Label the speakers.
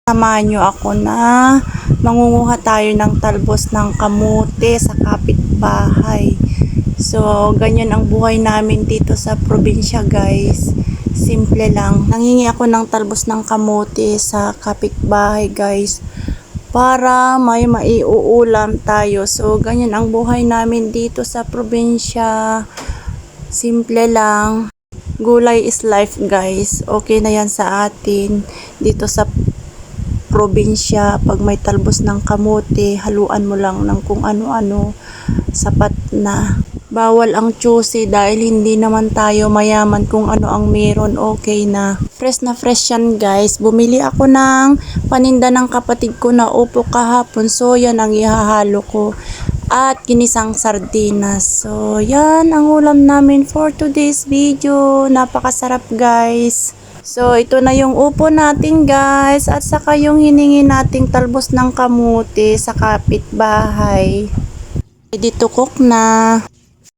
Speaker 1: Samahan nyo ako na mangunguha tayo ng talbos ng kamote sa kapitbahay. So, ganyan ang buhay namin dito sa probinsya, guys. Simple lang. Nangingi ako ng talbos ng kamote sa kapitbahay, guys, para may maiuulam tayo. So, ganyan ang buhay namin dito sa probinsya. Simple lang. Gulay is life, guys. Okay na yan sa atin dito sa probinsya. Pag may talbos ng kamote, haluan mo lang ng kung ano-ano, sapat na. Bawal ang choosy dahil hindi naman tayo mayaman. Kung ano ang meron, okay na. Fresh na fresh yan, guys. Bumili ako ng paninda ng kapatid ko na upo kahapon. So, yan ang ihahalo ko. At ginisang sardinas. So, yan ang ulam namin for today's video. Napakasarap, guys. So, ito na yung upo natin, guys. At saka yung hiningi nating talbos ng kamote sa kapitbahay. Ready to cook na.